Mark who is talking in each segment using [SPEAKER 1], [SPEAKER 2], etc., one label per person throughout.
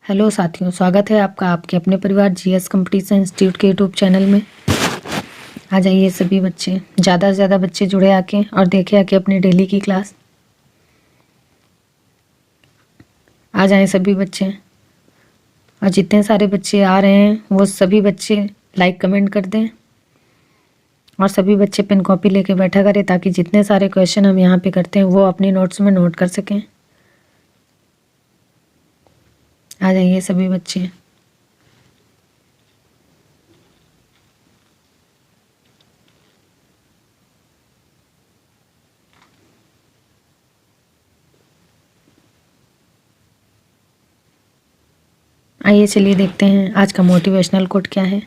[SPEAKER 1] Hello साथियों, स्वागत है आपका आपके अपने परिवार जीएस कंपटीशन इंस्टीट्यूट के यूट्यूब चैनल में। आ जाइए सभी बच्चे, ज़्यादा से ज़्यादा बच्चे जुड़े आके और देखे आके अपनी डेली की क्लास। आ जाएं सभी बच्चे, और जितने सारे बच्चे आ रहे हैं वो सभी बच्चे लाइक कमेंट कर दें और सभी बच्चे पेन कॉपी लेके बैठा करें ताकि जितने सारे क्वेश्चन हम यहाँ पे करते हैं वो अपनी नोट्स में नोट कर सकें। आ जाइए सभी बच्चे। आइए चलिए देखते हैं आज का मोटिवेशनल कोट क्या है।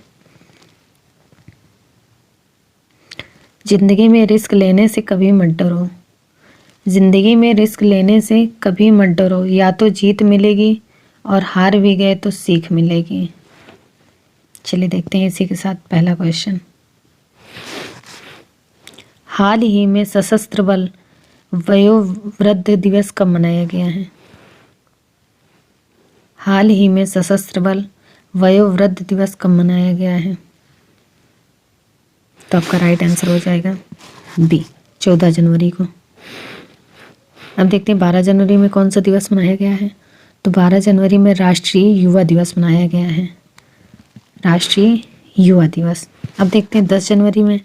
[SPEAKER 1] जिंदगी में रिस्क लेने से कभी मत डरो। जिंदगी में रिस्क लेने से कभी मत डरो, या तो जीत मिलेगी और हार भी गए तो सीख मिलेगी। चलिए देखते हैं इसी के साथ पहला क्वेश्चन। हाल ही में सशस्त्र बल वयोवृद्ध दिवस कब मनाया गया है? हाल ही में सशस्त्र बल वयोवृद्ध दिवस कब मनाया गया है? तो आपका राइट आंसर हो जाएगा बी, 14 जनवरी को। अब देखते हैं 12 जनवरी में कौन सा दिवस मनाया गया है। तो 12 जनवरी में राष्ट्रीय युवा दिवस मनाया गया है, राष्ट्रीय युवा दिवस। अब देखते हैं 10 जनवरी में,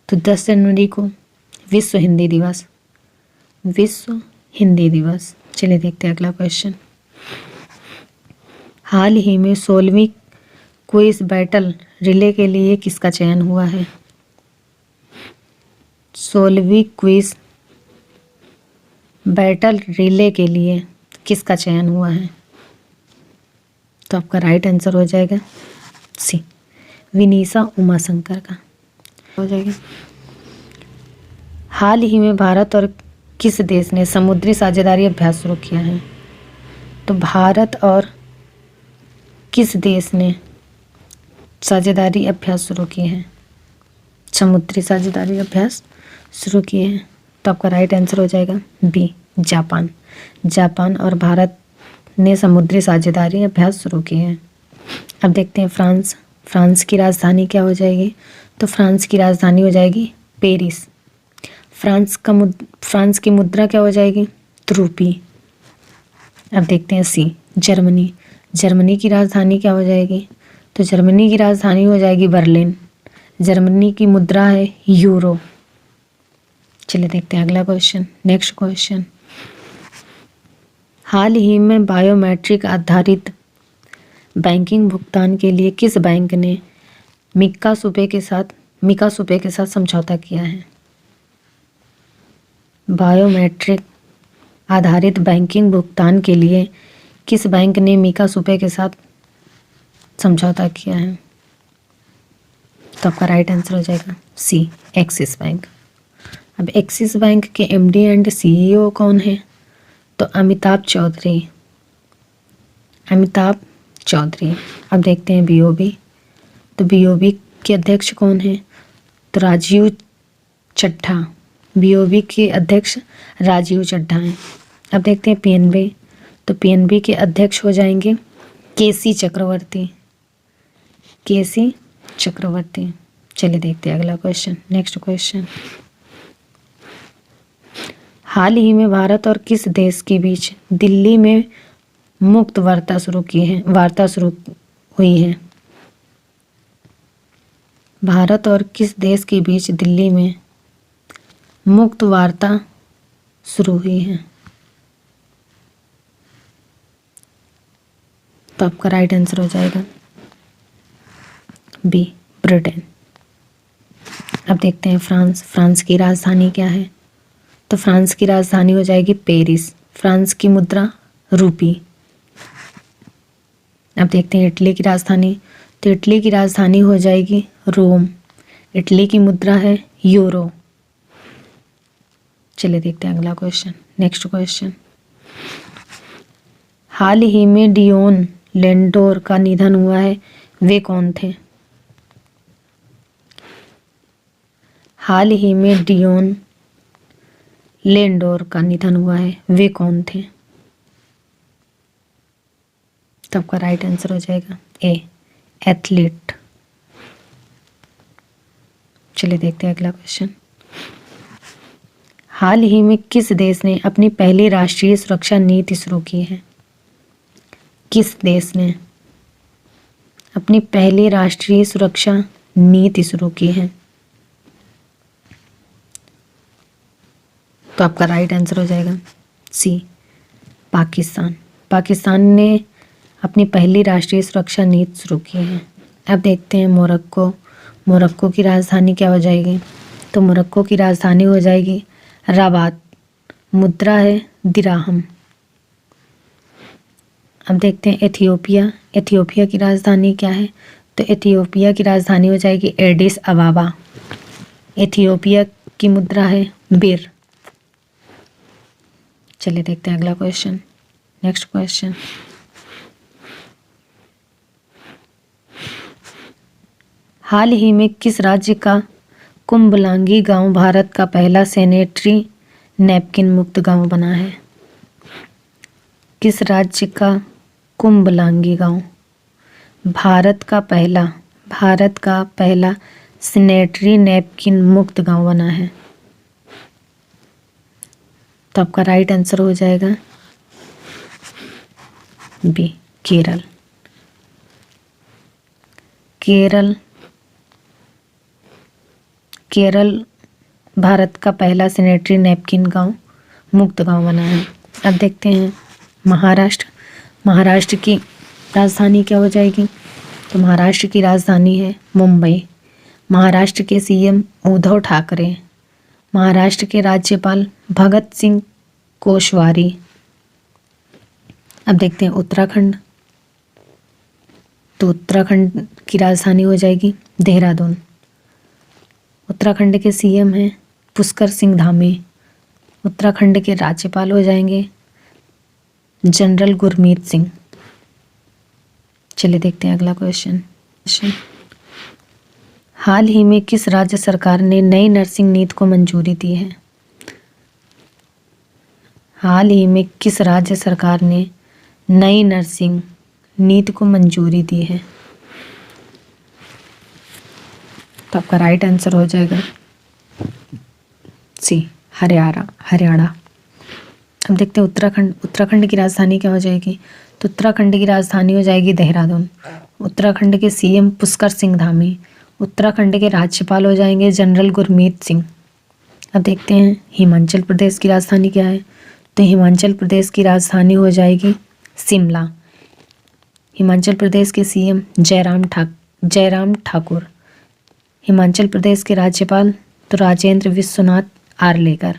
[SPEAKER 1] तो 10 जनवरी को विश्व हिंदी दिवस, विश्व हिंदी दिवस। चलिए देखते हैं अगला क्वेश्चन। हाल ही में 16वीं क्विज बैटल रिले के लिए किसका चयन हुआ है? 16वीं क्विज बैटल रिले के लिए किसका चयन हुआ है? तो आपका राइट आंसर हो जाएगा सी, विनीसा उमाशंकर का हो जाएगा। हाल ही में भारत और किस देश ने समुद्री साझेदारी अभ्यास शुरू किया है? तो भारत और किस देश ने साझेदारी अभ्यास शुरू किए हैं, समुद्री साझेदारी अभ्यास शुरू किए हैं? तो आपका राइट आंसर हो जाएगा बी, जापान। जापान और भारत ने समुद्री साझेदारी अभ्यास शुरू किए हैं। अब देखते हैं फ्रांस। फ्रांस की राजधानी क्या हो जाएगी? तो फ्रांस की राजधानी हो जाएगी पेरिस। फ्रांस की मुद्रा क्या हो जाएगी? तो रूपी। अब देखते हैं सी, जर्मनी। जर्मनी की राजधानी क्या हो जाएगी? तो जर्मनी की राजधानी हो जाएगी बर्लिन। जर्मनी की मुद्रा है यूरो। चलिए देखते हैं अगला क्वेश्चन, नेक्स्ट क्वेश्चन। हाल ही में बायोमेट्रिक आधारित बैंकिंग भुगतान के लिए किस बैंक ने मिका सुपे के साथ समझौता किया है? बायोमेट्रिक आधारित बैंकिंग भुगतान के लिए किस बैंक ने मिका सुपे के साथ समझौता किया है? तो आपका राइट आंसर हो जाएगा सी, एक्सिस बैंक। अब एक्सिस बैंक के एमडी एंड सीईओ कौन है? तो अमिताभ चौधरी। अमिताभ चौधरी। अब देखते हैं बीओबी। तो बीओबी के अध्यक्ष कौन है? तो राजीव चड्ढा। बीओबी के अध्यक्ष राजीव चड्ढा हैं। अब देखते हैं पीएनबी। तो पीएनबी के अध्यक्ष हो जाएंगे केसी चक्रवर्ती। केसी चक्रवर्ती। चलिए देखते हैं अगला क्वेश्चन, नेक्स्ट क्वेश्चन। हाल ही में भारत और किस देश के बीच दिल्ली में मुक्त वार्ता शुरू हुई है? भारत और किस देश के बीच दिल्ली में मुक्त वार्ता शुरू हुई है? तो आपका राइट आंसर हो जाएगा बी, ब्रिटेन। अब देखते हैं फ्रांस। फ्रांस की राजधानी क्या है? तो फ्रांस की राजधानी हो जाएगी पेरिस। फ्रांस की मुद्रा रूपी। अब देखते हैं इटली की राजधानी। तो इटली की राजधानी हो जाएगी रोम। इटली की मुद्रा है यूरो। चलिए देखते हैं अगला क्वेश्चन, नेक्स्ट क्वेश्चन। हाल ही में डियोन लेंडोर का निधन हुआ है, वे कौन थे? हाल ही में डियोन लेंडोर का निधन हुआ है, वे कौन थे? तो आपका राइट आंसर हो जाएगा ए, एथलीट। चलिए देखते हैं अगला क्वेश्चन। हाल ही में किस देश ने अपनी पहली राष्ट्रीय सुरक्षा नीति शुरू की है? किस देश ने अपनी पहली राष्ट्रीय सुरक्षा नीति शुरू की है? तो आपका राइट आंसर हो जाएगा सी, पाकिस्तान। पाकिस्तान ने अपनी पहली राष्ट्रीय सुरक्षा नीति शुरू की है। अब देखते हैं मोरक्को। मोरक्को की राजधानी क्या हो जाएगी? तो मोरक्को की राजधानी हो जाएगी रबात। मुद्रा है दिराहम। अब देखते हैं एथियोपिया। एथियोपिया की राजधानी क्या है? तो एथियोपिया की राजधानी हो जाएगी एडिस अबाबा। एथियोपिया की मुद्रा है बिर। चलिए देखते हैं अगला क्वेश्चन। Next question. हाल ही में किस राज्य का कुंभलांगी गांव भारत का पहला सैनिटरी नैपकिन मुक्त गांव बना है? किस राज्य का कुंभलांगी गांव भारत का पहला सैनिटरी नैपकिन मुक्त गांव बना है? तो आपका राइट आंसर हो जाएगा बी, केरल। केरल भारत का पहला सैनिटरी नैपकिन गांव मुक्त गांव बना है। अब देखते हैं महाराष्ट्र। महाराष्ट्र की राजधानी क्या हो जाएगी? तो महाराष्ट्र की राजधानी है मुंबई। महाराष्ट्र के सीएम उद्धव ठाकरे। महाराष्ट्र के राज्यपाल भगत सिंह कोश्यारी। अब देखते हैं उत्तराखंड। तो उत्तराखंड की राजधानी हो जाएगी देहरादून। उत्तराखंड के सीएम हैं पुष्कर सिंह धामी। उत्तराखंड के राज्यपाल हो जाएंगे जनरल गुरमीत सिंह। चलिए देखते हैं अगला क्वेश्चन। हाल ही में किस राज्य सरकार ने नई नर्सिंग नीति को मंजूरी दी है? हाल ही में किस राज्य सरकार ने नई नर्सिंग नीति को मंजूरी दी है? तो आपका राइट आंसर हो जाएगा सी, हरियाणा। अब देखते हैं उत्तराखंड। उत्तराखंड की राजधानी क्या हो जाएगी? तो उत्तराखंड की राजधानी हो जाएगी देहरादून। उत्तराखंड के सीएम पुष्कर सिंह धामी। उत्तराखंड के राज्यपाल हो जाएंगे जनरल गुरमीत सिंह। अब देखते हैं हिमाचल प्रदेश की राजधानी क्या है? तो हिमाचल प्रदेश की राजधानी हो जाएगी शिमला। हिमाचल प्रदेश के सीएम जयराम ठाकुर। हिमाचल प्रदेश के राज्यपाल तो राजेंद्र विश्वनाथ आर्लेकर।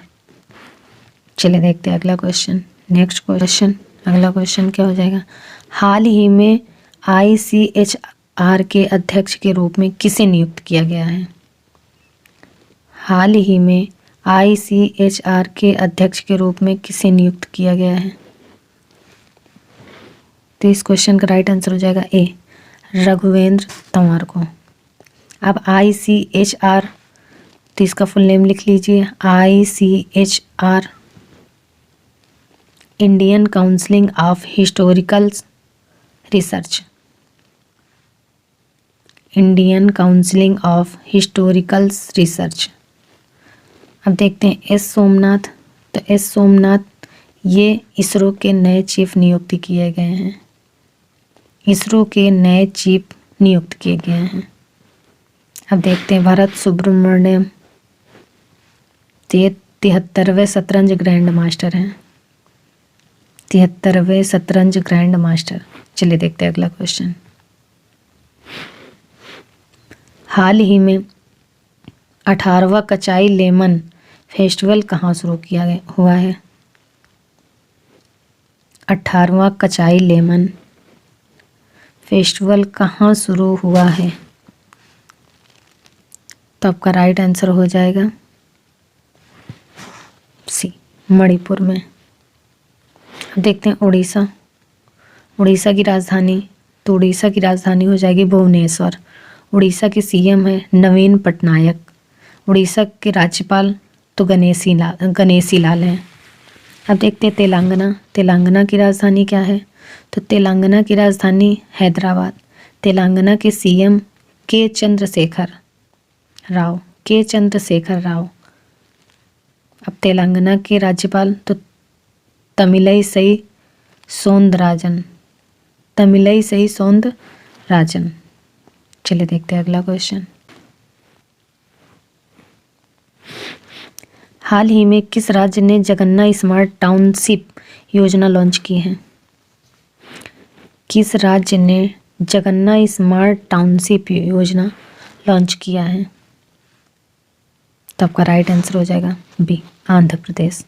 [SPEAKER 1] चलिए देखते हैं अगला क्वेश्चन। Next question. अगला क्वेश्चन क्या हो जाएगा? हाल ही में ICHR के अध्यक्ष के रूप में किसे नियुक्त किया गया है? हाल ही में ICHR के अध्यक्ष के रूप में किसे नियुक्त किया गया है? तो इस क्वेश्चन का राइट आंसर हो जाएगा ए, रघुवेंद्र तंवर को। अब ICHR, तो इसका फुल नेम लिख लीजिए। ICHR Indian council of historical research. Indian council of historical research. अब देखते हैं एस सोमनाथ। तो एस सोमनाथ ये इसरो के नए चीफ नियुक्त किए गए हैं। इसरो के नए चीफ नियुक्त किए गए हैं। अब देखते हैं भरत सुब्रमण्यम। 73वें शतरंज ग्रैंड मास्टर हैं। 73वें शतरंज ग्रैंड मास्टर। चलिए देखते हैं अगला क्वेश्चन। हाल ही में 18वां कचाई लेमन फेस्टिवल कहाँ शुरू किया हुआ है? 18वां कचाई लेमन फेस्टिवल कहाँ शुरू हुआ है? तो आपका राइट आंसर हो जाएगा सी, मणिपुर में। अब देखते हैं उड़ीसा। उड़ीसा की राजधानी, तो उड़ीसा की राजधानी हो जाएगी भुवनेश्वर। उड़ीसा के सीएम है नवीन पटनायक। उड़ीसा के राज्यपाल तो गणेशी लाल हैं। अब देखते हैं तेलंगाना। तेलंगाना की राजधानी क्या है? तो तेलंगाना की राजधानी हैदराबाद। तेलंगाना के सीएम के चंद्रशेखर राव, के चंद्रशेखर राव। अब तेलंगाना के राज्यपाल तो तमिलई सौंदरराजन, तमिलई सौंदरराजन। चलिए देखते हैं अगला क्वेश्चन। हाल ही में किस राज्य ने जगन्ना स्मार्ट टाउनशिप योजना लॉन्च की है? किस राज्य ने जगन्ना स्मार्ट टाउनशिप योजना लॉन्च किया है? तो आपका राइट आंसर हो जाएगा बी, आंध्र प्रदेश।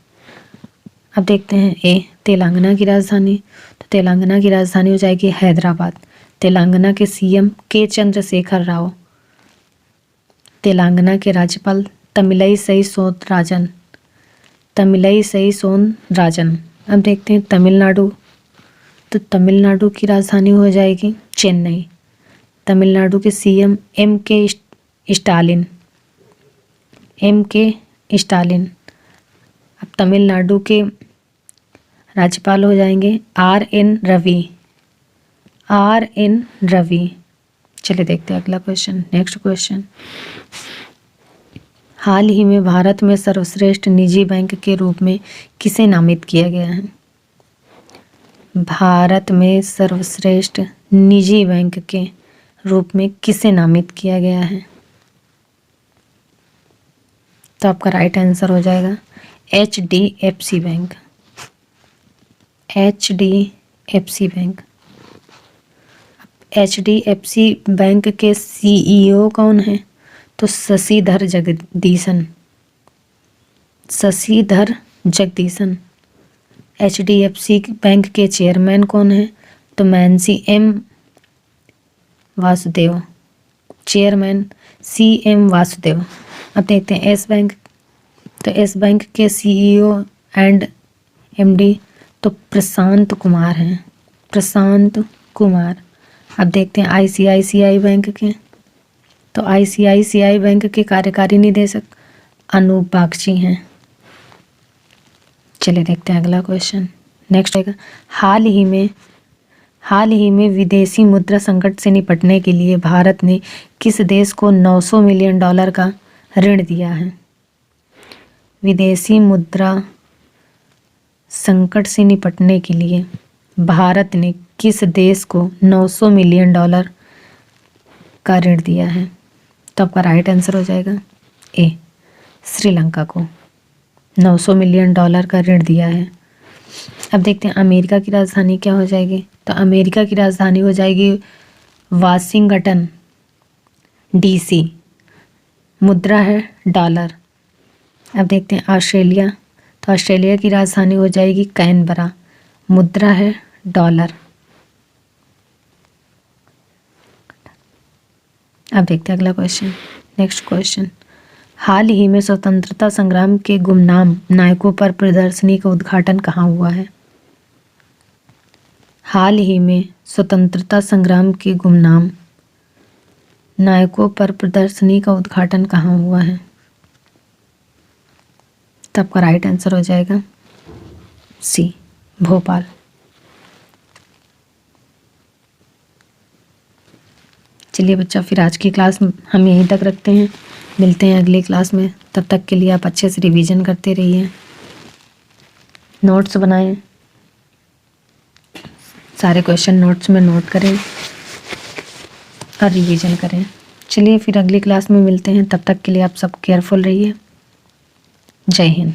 [SPEAKER 1] अब देखते हैं ए, तेलंगाना की राजधानी। तो तेलंगाना की राजधानी हो जाएगी हैदराबाद। तेलंगाना के सीएम के चंद्रशेखर राव। तेलंगाना के राज्यपाल तमिलई सौंदरराजन, तमिलई सौंदरराजन। अब देखते हैं तमिलनाडु। तो तमिलनाडु की राजधानी हो जाएगी चेन्नई। तमिलनाडु के CM M K Stalin, M K Stalin. अब तमिलनाडु के राज्यपाल हो जाएंगे R N Ravi, R N Ravi. चलिए देखते हैं अगला क्वेश्चन। Next question. हाल ही में भारत में सर्वश्रेष्ठ निजी बैंक के रूप में किसे नामित किया गया है? भारत में सर्वश्रेष्ठ निजी बैंक के रूप में किसे नामित किया गया है? तो आपका राइट आंसर हो जाएगा HDFC bank, HDFC bank. HDFC bank के CEO कौन है? तो शशिधर जगदीशन, शशिधर जगदीशन। HDFC बैंक के चेयरमैन कौन है? तो Mansi M Vasudev, chairman CM Vasudev. अब देखते हैं एस बैंक। तो एस बैंक के CEO एंड MD तो प्रशांत कुमार हैं, प्रशांत कुमार। अब देखते हैं ICICI बैंक के। तो ICICI बैंक के कार्यकारी निदेशक अनूप बागची हैं। चलिए देखते हैं अगला क्वेश्चन। नेक्स्ट आएगा, हाल ही में विदेशी मुद्रा संकट से निपटने के लिए भारत ने किस देश को $900 मिलियन का ऋण दिया है? विदेशी मुद्रा संकट से निपटने के लिए भारत ने किस देश को $900 मिलियन का ऋण दिया है? तो आपका राइट आंसर हो जाएगा ए, श्रीलंका को $900 मिलियन का ऋण दिया है। अब देखते हैं अमेरिका की राजधानी क्या हो जाएगी। तो अमेरिका की राजधानी हो जाएगी वाशिंगटन DC, मुद्रा है डॉलर। अब देखते हैं ऑस्ट्रेलिया। तो ऑस्ट्रेलिया की राजधानी हो जाएगी कैनबरा, मुद्रा है डॉलर। अब देखते हैं अगला क्वेश्चन। Next question. हाल ही में स्वतंत्रता संग्राम के गुमनाम नायकों पर प्रदर्शनी का उद्घाटन कहाँ हुआ है? हाल ही में स्वतंत्रता संग्राम के गुमनाम नायकों पर प्रदर्शनी का उद्घाटन कहाँ हुआ है? तो आपका राइट आंसर हो जाएगा सी, भोपाल। चलिए बच्चा, फिर आज की क्लास हम यहीं तक रखते हैं। मिलते हैं अगली क्लास में। तब तक के लिए आप अच्छे से रिवीजन करते रहिए, नोट्स बनाएं, सारे क्वेश्चन नोट्स में नोट करें और रिवीजन करें। चलिए फिर अगली क्लास में मिलते हैं। तब तक के लिए आप सब केयरफुल रहिए। जय हिंद।